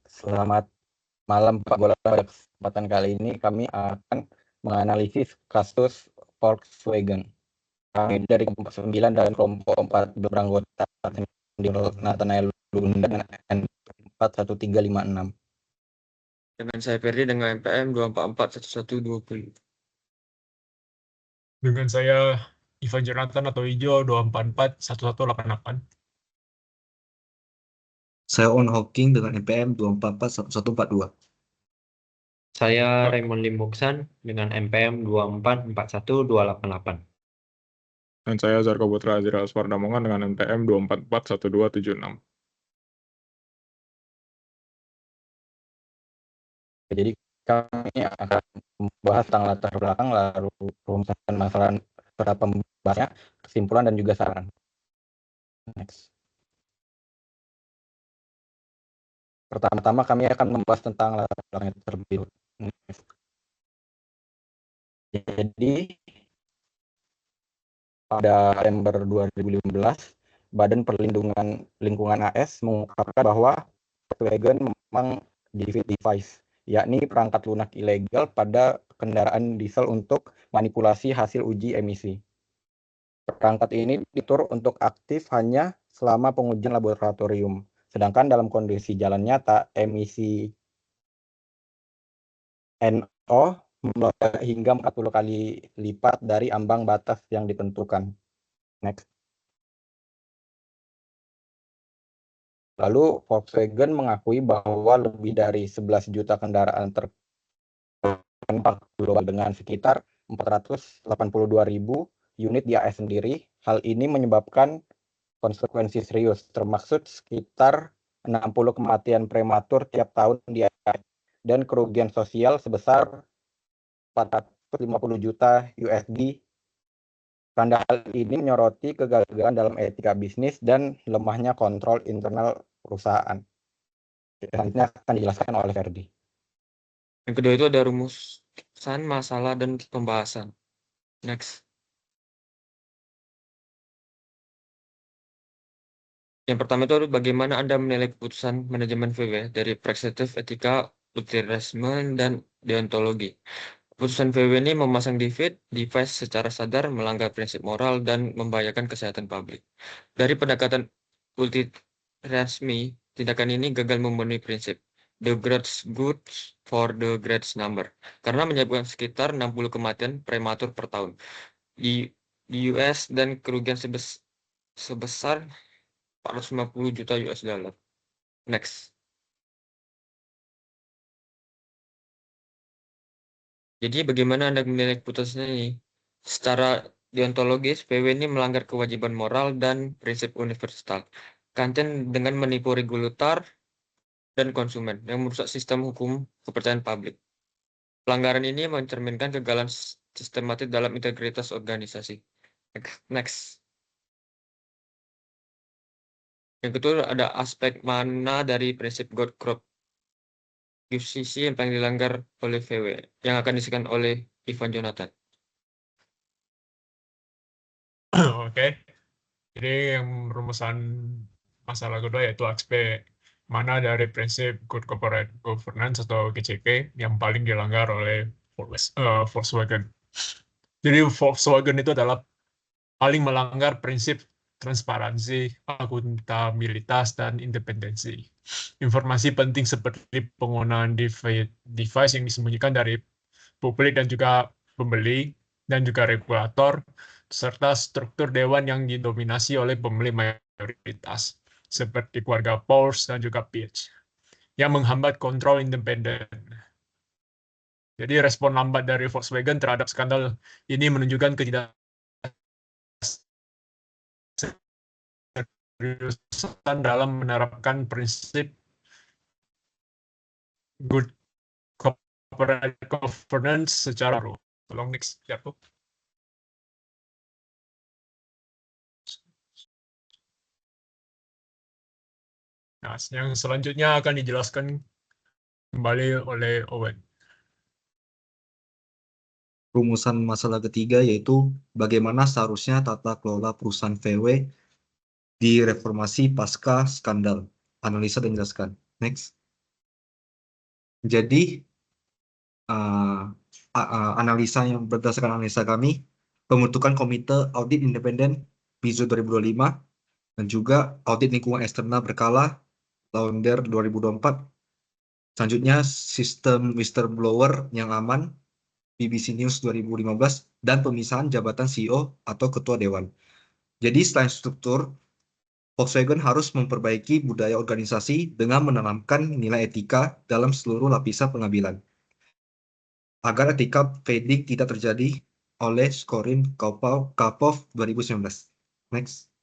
Selamat malam Pak Bola. Pada kesempatan kali ini kami akan menganalisis kasus Volkswagen. Kami dari kelompok 9 dan kelompok 4 beranggota Nathanael Lunda dengan N41356. Dengan saya Ferdi dengan NPM 2441120. Dengan saya Ivan Jonathan atau Ijo 2441188. Saya On Hawking dengan NPM 2441142. Saya Raymond Limbuksan dengan NPM 2441288. Dan saya Zarko Putra Azira Aspardamongan dengan NPM 2441276. Jadi kami akan membahas tentang latar belakang, lalu rumusan masalah serta pembahasannya, kesimpulan dan juga saran. Next. Pertama-tama kami akan membahas tentang latar belakang terlebih dahulu. Jadi pada Desember 2015, Badan Perlindungan Lingkungan AS mengungkapkan bahwa Volkswagen memang device, yakni perangkat lunak ilegal pada kendaraan diesel untuk manipulasi hasil uji emisi. Perangkat ini diatur untuk aktif hanya selama pengujian laboratorium, sedangkan dalam kondisi jalan nyata, emisi NO melonjak hingga 40 kali lipat dari ambang batas yang ditentukan. Next. Lalu Volkswagen mengakui bahwa lebih dari 11 juta kendaraan terdampak global dengan sekitar 482.000 unit di AS sendiri. Hal ini menyebabkan konsekuensi serius, termaksud sekitar 60 kematian prematur tiap tahun di AS dan kerugian sosial sebesar 450 juta USD. Hal ini menyoroti kegagalan dalam etika bisnis dan lemahnya kontrol internal perusahaan. Selanjutnya akan dijelaskan oleh Ferdi. Yang kedua itu ada rumusan masalah dan pembahasan. Next. Yang pertama itu bagaimana Anda menilai keputusan manajemen VW dari perspektif etika, utilisme, dan deontologi. Keputusan VW ini memasang device secara sadar melanggar prinsip moral dan membahayakan kesehatan publik. Dari pendekatan ultirasmi, tindakan ini gagal memenuhi prinsip the greatest good for the greatest number, karena menyebabkan sekitar 60 kematian prematur per tahun di US dan kerugian sebesar 450 juta US dollar. Next. Jadi bagaimana Anda menilai keputusan ini? Secara deontologis, VW ini melanggar kewajiban moral dan prinsip universal. Kanten dengan menipu regulator dan konsumen yang merusak sistem hukum kepercayaan publik. Pelanggaran ini mencerminkan kegagalan sistematis dalam integritas organisasi. Next. Yang kedua ada aspek mana dari prinsip God crop UCC yang paling dilanggar oleh VW yang akan disediakan oleh Ivan Jonathan. Oke. Jadi yang rumusan masalah kedua yaitu aspek mana dari prinsip Good Corporate Governance atau GCG yang paling dilanggar oleh Volkswagen. Jadi Volkswagen itu adalah paling melanggar prinsip transparansi, akuntabilitas, dan independensi. Informasi penting seperti penggunaan device yang disembunyikan dari publik dan juga pembeli, dan juga regulator, serta struktur dewan yang didominasi oleh pembeli mayoritas, seperti keluarga Porsche dan juga Peach, yang menghambat kontrol independen. Jadi respon lambat dari Volkswagen terhadap skandal ini menunjukkan seriusan dalam menerapkan prinsip good corporate governance secara baru. Tolong next, Jakub. Nah, yang selanjutnya akan dijelaskan kembali oleh Owen. Rumusan masalah ketiga yaitu bagaimana seharusnya tata kelola perusahaan VW direformasi pasca skandal. Analisa dan jelaskan. Next. Jadi berdasarkan analisa kami, pembentukan Komite Audit Independen PISO 2025 dan juga audit lingkungan eksternal berkala Launder 2024. Selanjutnya sistem whistleblower yang aman BBC News 2015 dan pemisahan jabatan CEO atau ketua dewan. Jadi selain struktur, Volkswagen harus memperbaiki budaya organisasi dengan menanamkan nilai etika dalam seluruh lapisan pengambilan, agar etika fading tidak terjadi oleh Skorin Karpov 2019. Next.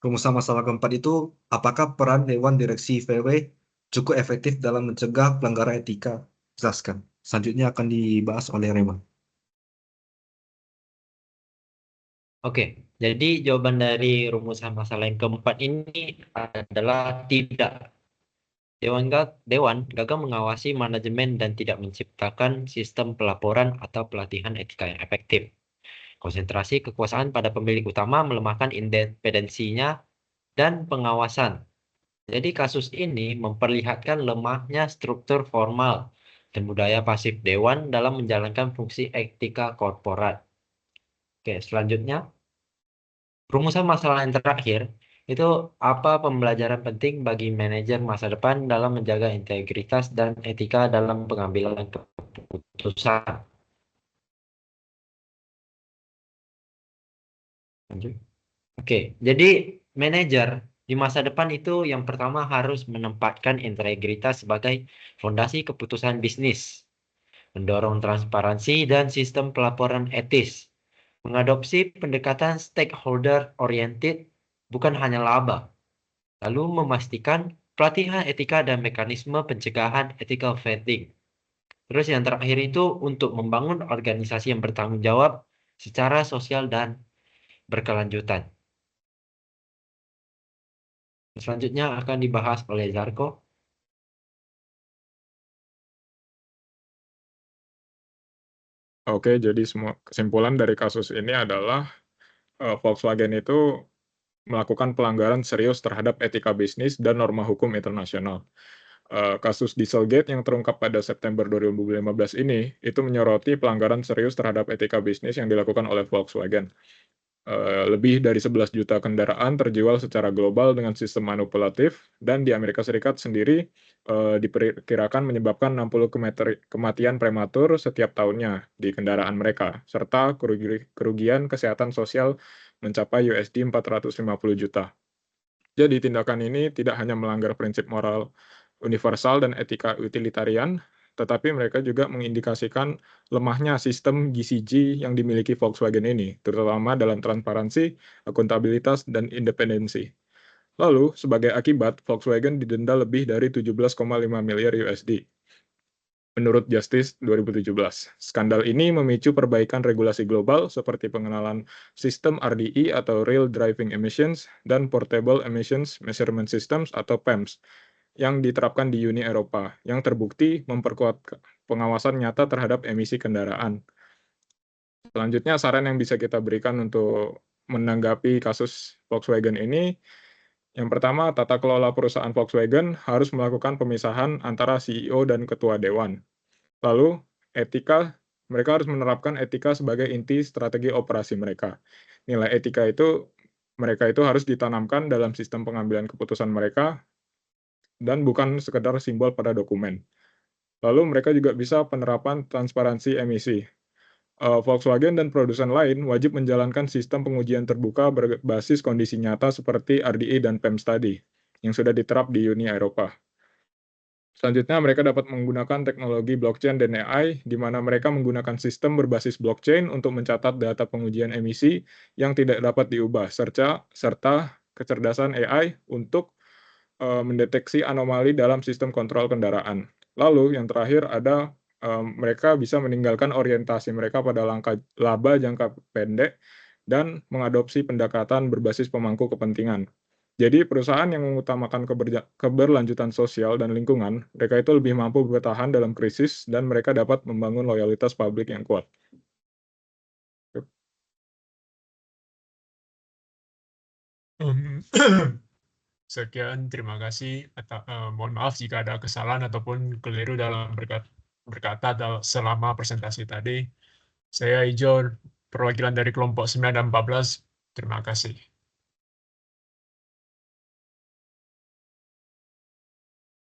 Rumusan masalah keempat itu, apakah peran Dewan Direksi VW cukup efektif dalam mencegah pelanggaran etika? Jelaskan. Selanjutnya akan dibahas oleh Raymond. Oke, jadi jawaban dari rumusan masalah yang keempat ini adalah tidak. Dewan gagal mengawasi manajemen dan tidak menciptakan sistem pelaporan atau pelatihan etika yang efektif. Konsentrasi kekuasaan pada pemilik utama melemahkan independensinya dan pengawasan. Jadi kasus ini memperlihatkan lemahnya struktur formal dan budaya pasif dewan dalam menjalankan fungsi etika korporat. Oke, selanjutnya, rumusan masalah yang terakhir itu apa pembelajaran penting bagi manajer masa depan dalam menjaga integritas dan etika dalam pengambilan keputusan. Lanjut. Oke, jadi manajer di masa depan itu yang pertama harus menempatkan integritas sebagai fondasi keputusan bisnis, mendorong transparansi dan sistem pelaporan etis, mengadopsi pendekatan stakeholder oriented bukan hanya laba, lalu memastikan pelatihan etika dan mekanisme pencegahan ethical vetting. Terus yang terakhir itu untuk membangun organisasi yang bertanggung jawab secara sosial dan berkelanjutan. Selanjutnya akan dibahas oleh Zarko. Oke, jadi semua kesimpulan dari kasus ini adalah Volkswagen itu melakukan pelanggaran serius terhadap etika bisnis dan norma hukum internasional. Kasus Dieselgate yang terungkap pada September 2015 ini itu menyoroti pelanggaran serius terhadap etika bisnis yang dilakukan oleh Volkswagen. Lebih dari 11 juta kendaraan terjual secara global dengan sistem manipulatif, dan di Amerika Serikat sendiri diperkirakan menyebabkan 60 kematian prematur setiap tahunnya di kendaraan mereka, serta kerugian kesehatan sosial mencapai USD 450 juta. Jadi tindakan ini tidak hanya melanggar prinsip moral universal dan etika utilitarian, tetapi mereka juga mengindikasikan lemahnya sistem GCG yang dimiliki Volkswagen ini, terutama dalam transparansi, akuntabilitas, dan independensi. Lalu, sebagai akibat, Volkswagen didenda lebih dari 17,5 miliar USD. Menurut Justice 2017, skandal ini memicu perbaikan regulasi global seperti pengenalan sistem RDE atau Real Driving Emissions dan Portable Emissions Measurement Systems atau PEMS yang diterapkan di Uni Eropa, yang terbukti memperkuat pengawasan nyata terhadap emisi kendaraan. Selanjutnya, saran yang bisa kita berikan untuk menanggapi kasus Volkswagen ini, yang pertama, tata kelola perusahaan Volkswagen harus melakukan pemisahan antara CEO dan ketua dewan. Lalu, mereka harus menerapkan etika sebagai inti strategi operasi mereka. Nilai etika itu, mereka itu harus ditanamkan dalam sistem pengambilan keputusan mereka, dan bukan sekedar simbol pada dokumen. Lalu mereka juga bisa penerapan transparansi emisi. Volkswagen dan produsen lain wajib menjalankan sistem pengujian terbuka berbasis kondisi nyata seperti RDE dan PEMS tadi, yang sudah diterap di Uni Eropa. Selanjutnya, mereka dapat menggunakan teknologi blockchain dan AI, di mana mereka menggunakan sistem berbasis blockchain untuk mencatat data pengujian emisi yang tidak dapat diubah, serta kecerdasan AI untuk mendeteksi anomali dalam sistem kontrol kendaraan. Lalu yang terakhir ada mereka bisa meninggalkan orientasi mereka pada laba jangka pendek dan mengadopsi pendekatan berbasis pemangku kepentingan. Jadi perusahaan yang mengutamakan keberlanjutan sosial dan lingkungan, mereka itu lebih mampu bertahan dalam krisis dan mereka dapat membangun loyalitas publik yang kuat. Sekian, terima kasih. Mohon maaf jika ada kesalahan ataupun keliru dalam berkata selama presentasi tadi. Saya Ijo, perwakilan dari kelompok 9 dan 14. Terima kasih.